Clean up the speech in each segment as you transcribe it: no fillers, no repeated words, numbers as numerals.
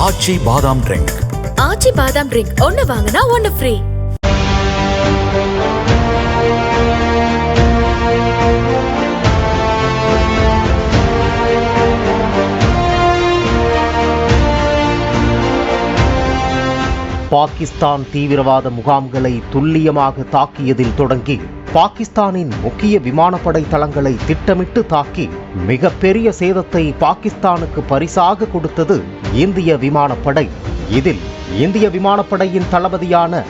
ஆச்சி பாதாம் ட்ரிங்க். ஆச்சி பாதாம் ட்ரிங்க் ஒன்னு வாங்கினா ஒன்னு ஃப்ரீ. பாகிஸ்தான் தீவிரவாத முகாம்களை துல்லியமாக தாக்கியதில் தொடங்கி பாகிஸ்தானின் முக்கிய விமானப்படை தளங்களை திட்டமிட்டு தாக்கி மிகப்பெரிய சேதத்தை பாகிஸ்தானுக்கு பரிசாக கொடுத்தது இந்திய விமானப்படை. இதில் இந்திய விமானப்படையின் தளபதியான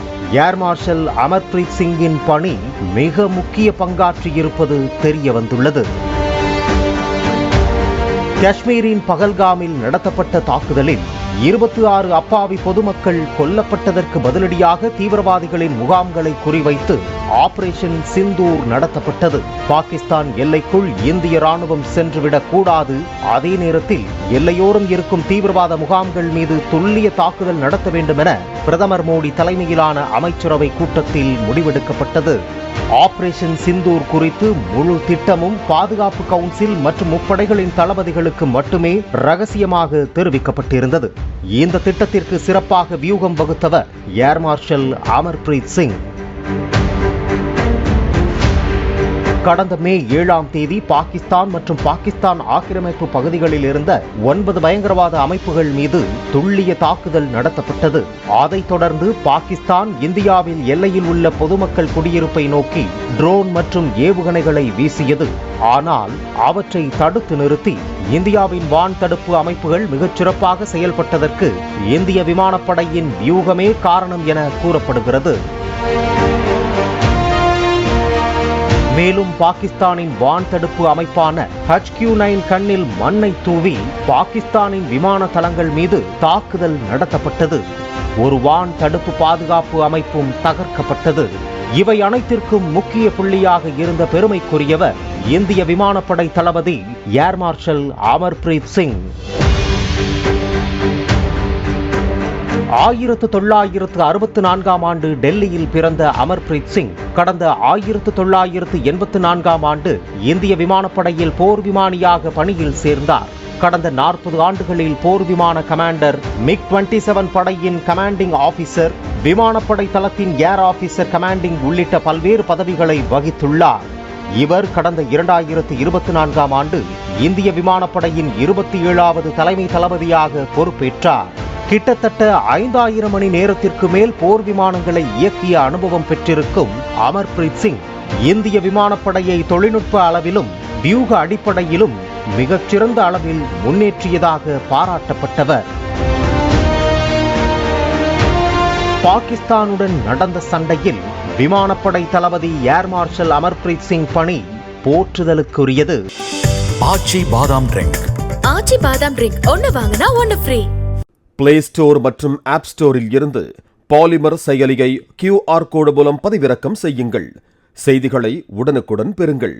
ஏர் மார்ஷல் அமர்பிரீத் சிங்கின் பணி மிக முக்கிய பங்காற்றியிருப்பது தெரிய வந்துள்ளது. காஷ்மீரின் பகல்காமில் நடத்தப்பட்ட தாக்குதலில் 26 அப்பாவி பொதுமக்கள் கொல்லப்பட்டதற்கு பதிலடியாக தீவிரவாதிகளின் முகாம்களை குறிவைத்து ஆபரேஷன் சிந்தூர் நடத்தப்பட்டது. பாகிஸ்தான் எல்லைக்குள் இந்திய ராணுவம் சென்றுவிடக் கூடாது, அதே நேரத்தில் எல்லையோரம் இருக்கும் தீவிரவாத முகாம்கள் மீது துல்லிய தாக்குதல் நடத்த வேண்டும் என பிரதமர் மோடி தலைமையிலான அமைச்சரவை கூட்டத்தில் முடிவெடுக்கப்பட்டது. ஆபரேஷன் சிந்தூர் குறித்து முழு திட்டமும் பாதுகாப்பு கவுன்சில் மற்றும் முப்படைகளின் தளபதிகளுக்கு மட்டுமே ரகசியமாக தெரிவிக்கப்பட்டிருந்தது. இந்த திட்டத்திற்கு சிறப்பாக வியூகம் வகுத்தவர் ஏர் மார்ஷல் அமர்பிரீத் சிங். கடந்த மே 7ஆம் தேதி பாகிஸ்தான் மற்றும் பாகிஸ்தான் ஆக்கிரமிப்பு பகுதிகளில் இருந்த 9 பயங்கரவாத அமைப்புகள் மீது துல்லிய தாக்குதல் நடத்தப்பட்டது. அதைத் தொடர்ந்து பாகிஸ்தான் இந்தியாவில் எல்லையில் உள்ள பொதுமக்கள் குடியிருப்பை நோக்கி ட்ரோன் மற்றும் ஏவுகணைகளை வீசியது. ஆனால் அவற்றை தடுத்து நிறுத்தி இந்தியாவின் வான் தடுப்பு அமைப்புகள் மிகச் சிறப்பாக செயல்பட்டதற்கு இந்திய விமானப்படையின் வியூகமே காரணம் என கூறப்படுகிறது. மேலும் பாகிஸ்தானின் வான் தடுப்பு அமைப்பான HQ-9 கண்ணில் மண்ணை தூவி பாகிஸ்தானின் விமான தளங்கள் மீது தாக்குதல் நடத்தப்பட்டது. ஒரு வான் தடுப்பு பாதுகாப்பு அமைப்பும் தகர்க்கப்பட்டது. இவை அனைத்திற்கும் முக்கிய புள்ளியாக இருந்த பெருமைக்குரியவர் இந்திய விமானப்படை தளபதி ஏர் மார்ஷல் அமர்பிரீத் சிங். 1964ஆம் ஆண்டு டெல்லியில் பிறந்த அமர்பிரீத் சிங் கடந்த 1984ஆம் ஆண்டு இந்திய விமானப்படையில் போர் விமானியாக பணியில் சேர்ந்தார். கடந்த 40 ஆண்டுகளில் போர் விமான கமாண்டர், MiG-27 படையின் கமாண்டிங் ஆபீசர், விமானப்படை தளத்தின் ஏர் ஆபீசர் கமாண்டிங் உள்ளிட்ட பல்வேறு பதவிகளை வகித்துள்ளார். இவர் கடந்த 2024ஆம் ஆண்டு இந்திய விமானப்படையின் 27வது தலைமை தளபதியாக பொறுப்பேற்றார். கிட்டத்தட்ட 5000 மணி நேரத்திற்கு மேல் போர் விமானங்களை இயக்கிய அனுபவம் பெற்றிருக்கும் அமர்பிரீத் சிங் இந்திய விமானப்படையை தொழில்நுட்ப அளவிலும் வியூக அடிப்படையிலும் மிகச்சிறந்த அளவில் முன்னேற்றியதாக பாராட்டப்பட்டவர். பாகிஸ்தானுடன் நடந்த சண்டையில் விமானப்படை தளபதி ஏர் மார்ஷல் அமர்பிரீத் சிங் பணி போற்றுதலுக்குரியது. ஆச்சி பாதாம் ட்ரிங்க். ஆச்சி பாதாம் ட்ரிங்க் ஒன்னு வாங்கினா ஒன்னு ஃப்ரீ. பிளே ஸ்டோர் மற்றும் ஆப் ஸ்டோரில் இருந்து பாலிமர் செயலியை QR கோடு மூலம் பதிவிறக்கம் செய்யுங்கள். செய்திகளை உடனுக்குடன் பெறுங்கள்.